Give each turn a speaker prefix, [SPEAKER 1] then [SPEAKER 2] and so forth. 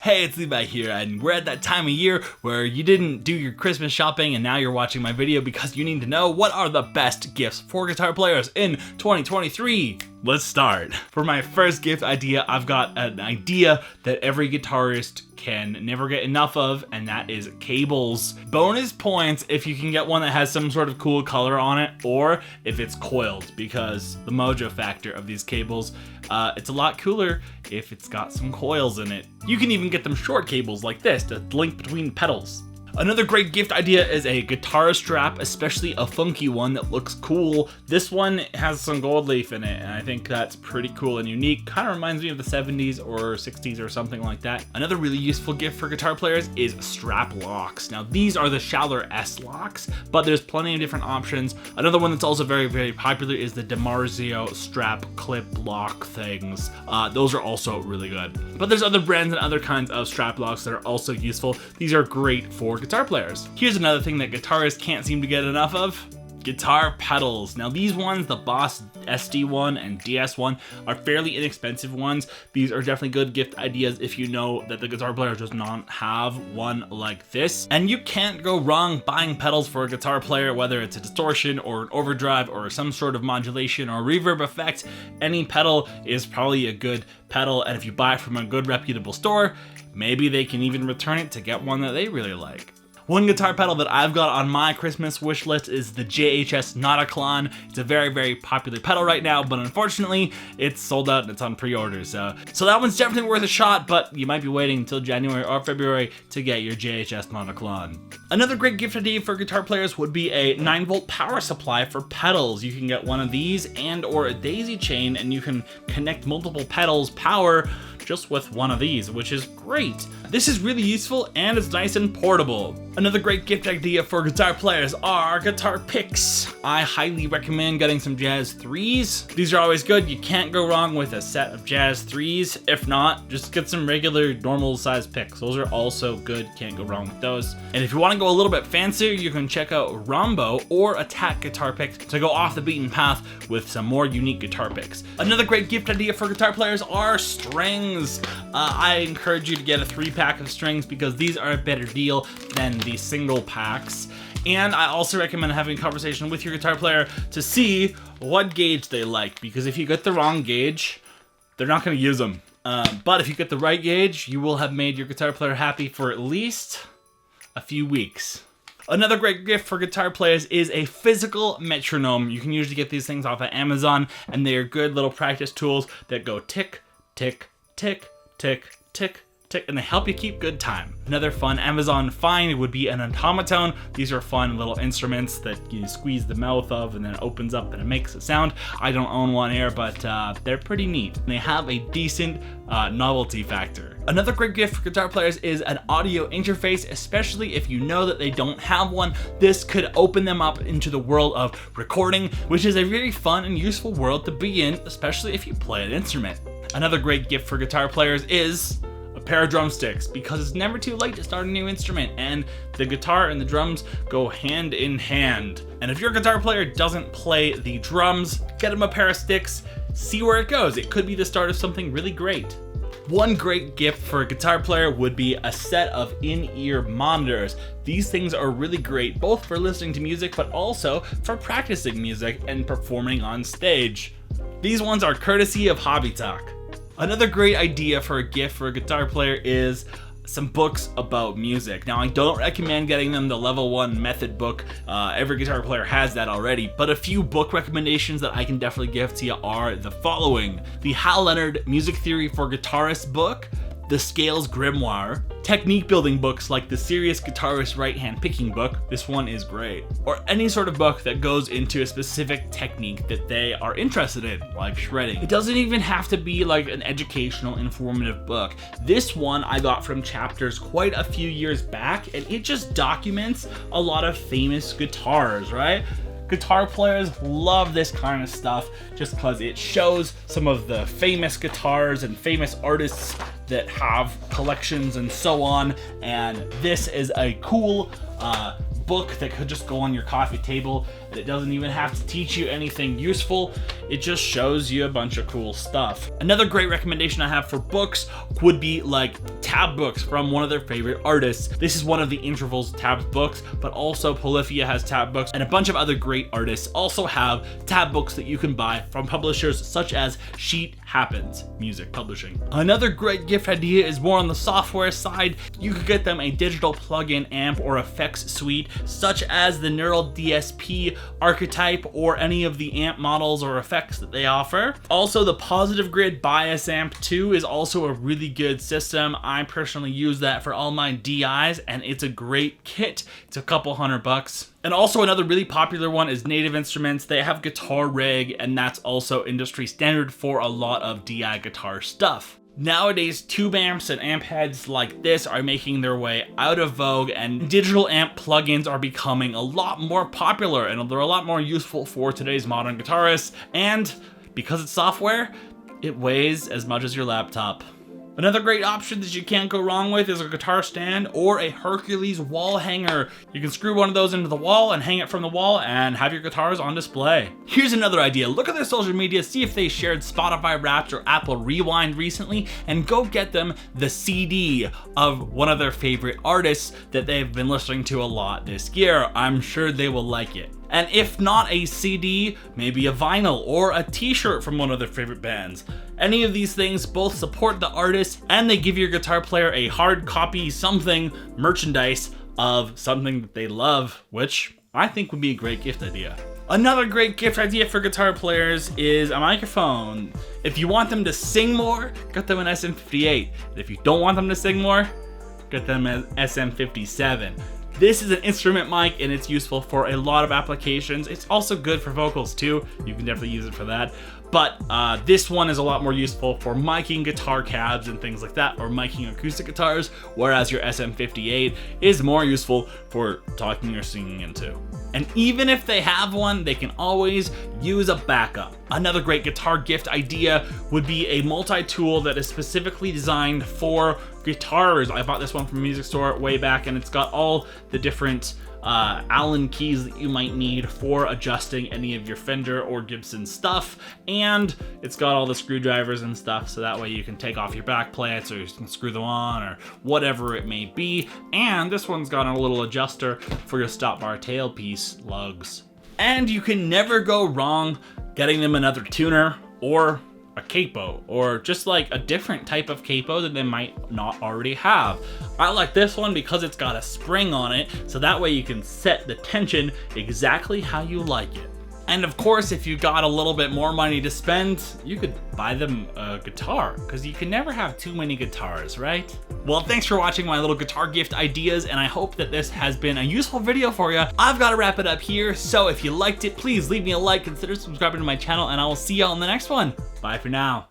[SPEAKER 1] Hey, it's Levi here, and we're at that time of year where you didn't do your Christmas shopping and now you're watching my video because you need to know what are the best gifts for guitar players in 2023. Let's start. For my first gift idea, I've got an idea that every guitarist can never get enough of, and that is cables. Bonus points if you can get one that has some sort of cool color on it, or if it's coiled, because the mojo factor of these cables, it's a lot cooler if it's got some coils in it. You can even get them short cables like this to link between pedals. Another great gift idea is a guitar strap, especially a funky one that looks cool. This one has some gold leaf in it, and I think that's pretty cool and unique. Kind of reminds me of the 70s or 60s or something like that. Another really useful gift for guitar players is strap locks. Now these are the Schaller S locks, but there's plenty of different options. Another one that's also very, very popular is the DiMarzio strap clip lock things. Those are also really good. But there's other brands and other kinds of strap locks that are also useful. These are great for guitar players. Here's another thing that guitarists can't seem to get enough of: guitar pedals. Now these ones, the Boss SD1 and DS1, are fairly inexpensive ones. These are definitely good gift ideas if you know that the guitar player does not have one like this. And you can't go wrong buying pedals for a guitar player, whether it's a distortion or an overdrive or some sort of modulation or reverb effect. Any pedal is probably a good pedal, and if you buy it from a good reputable store, maybe they can even return it to get one that they really like. One guitar pedal that I've got on my Christmas wish list is the JHS Nauticlon. It's a very, very popular pedal right now, but unfortunately, it's sold out and it's on pre-order. So that one's definitely worth a shot, but you might be waiting until January or February to get your JHS Nauticlon. Another great gift idea for guitar players would be a 9-volt power supply for pedals. You can get one of these and or a daisy chain, and you can connect multiple pedals power just with one of these, which is great. This is really useful and it's nice and portable. Another great gift idea for guitar players are guitar picks. I highly recommend getting some Jazz 3s. These are always good. You can't go wrong with a set of Jazz 3s. If not, just get some regular normal size picks. Those are also good. Can't go wrong with those. And if you want to go a little bit fancier, you can check out Rombo or Attack guitar picks to go off the beaten path with some more unique guitar picks. Another great gift idea for guitar players are strings. I encourage you to get a 3-pack of strings because these are a better deal than the single packs. And I also recommend having a conversation with your guitar player to see what gauge they like, because if you get the wrong gauge, they're not going to use them. But if you get the right gauge, you will have made your guitar player happy for at least a few weeks. Another great gift for guitar players is a physical metronome. You can usually get these things off of Amazon, and they are good little practice tools that go tick, tick, tick, tick, tick, tick, and they help you keep good time. Another fun Amazon find would be an automaton. These are fun little instruments that you squeeze the mouth of and then it opens up and it makes a sound. I don't own one here, but they're pretty neat. They have a decent novelty factor. Another great gift for guitar players is an audio interface, especially if you know that they don't have one. This could open them up into the world of recording, which is a very fun and useful world to be in, especially if you play an instrument. Another great gift for guitar players is a pair of drumsticks, because it's never too late to start a new instrument, and the guitar and the drums go hand in hand. And if your guitar player doesn't play the drums, get them a pair of sticks, see where it goes. It could be the start of something really great. One great gift for a guitar player would be a set of in-ear monitors. These things are really great, both for listening to music, but also for practicing music and performing on stage. These ones are courtesy of Hobby Talk. Another great idea for a gift for a guitar player is some books about music. Now, I don't recommend getting them the level 1 method book. Every guitar player has that already, but a few book recommendations that I can definitely give to you are the following: the Hal Leonard Music Theory for Guitarists book, the Scales Grimoire, technique building books like the Serious Guitarist Right Hand Picking book. This one is great. Or any sort of book that goes into a specific technique that they are interested in, like shredding. It doesn't even have to be like an educational, informative book. This one I got from Chapters quite a few years back, and it just documents a lot of famous guitars, right? Guitar players love this kind of stuff just because it shows some of the famous guitars and famous artists that have collections and so on, and this is a cool book that could just go on your coffee table It doesn't even have to teach you anything useful. It just shows you a bunch of cool stuff. Another great recommendation I have for books would be like tab books from one of their favorite artists. This is one of the Intervals tabs books, but also Polyphia has tab books, and a bunch of other great artists also have tab books that you can buy from publishers such as Sheet Happens Music Publishing. Another great gift idea is more on the software side. You could get them a digital plugin amp or effects suite, such as the Neural DSP archetype or any of the amp models or effects that they offer. Also, the Positive Grid Bias Amp 2 is also a really good system. I personally use that for all my DIs, and it's a great kit. It's a couple $100. And also another really popular one is Native Instruments. They have Guitar Rig, and that's also industry standard for a lot of DI guitar stuff. Nowadays, tube amps and amp heads like this are making their way out of vogue, and digital amp plugins are becoming a lot more popular, and they're a lot more useful for today's modern guitarists. And because it's software, it weighs as much as your laptop. Another great option that you can't go wrong with is a guitar stand or a Hercules wall hanger. You can screw one of those into the wall and hang it from the wall and have your guitars on display. Here's another idea. Look at their social media, see if they shared Spotify Wrapped or Apple Rewind recently, and go get them the CD of one of their favorite artists that they've been listening to a lot this year. I'm sure they will like it. And if not a CD, maybe a vinyl or a t-shirt from one of their favorite bands. Any of these things both support the artist and they give your guitar player a hard copy something merchandise of something that they love, which I think would be a great gift idea. Another great gift idea for guitar players is a microphone. If you want them to sing more, get them an SM58. If you don't want them to sing more, get them an SM57. This is an instrument mic and it's useful for a lot of applications. It's also good for vocals too. You can definitely use it for that. But this one is a lot more useful for miking guitar cabs and things like that, or miking acoustic guitars, whereas your SM58 is more useful for talking or singing into. And even if they have one, they can always use a backup. Another great guitar gift idea would be a multi-tool that is specifically designed for guitars. I bought this one from a music store way back, and it's got all the different Allen keys that you might need for adjusting any of your Fender or Gibson stuff, and it's got all the screwdrivers and stuff, so that way you can take off your back plates or you can screw them on or whatever it may be. And this one's got a little adjuster for your stop bar tailpiece lugs. And you can never go wrong getting them another tuner or a capo, or just like a different type of capo that they might not already have. I like this one because it's got a spring on it, so that way you can set the tension exactly how you like it. And of course, if you got a little bit more money to spend, you could buy them a guitar, because you can never have too many guitars, right? Well, thanks for watching my little guitar gift ideas, and I hope that this has been a useful video for you. I've got to wrap it up here, so if you liked it, please leave me a like, consider subscribing to my channel, and I will see y'all in the next one. Bye for now.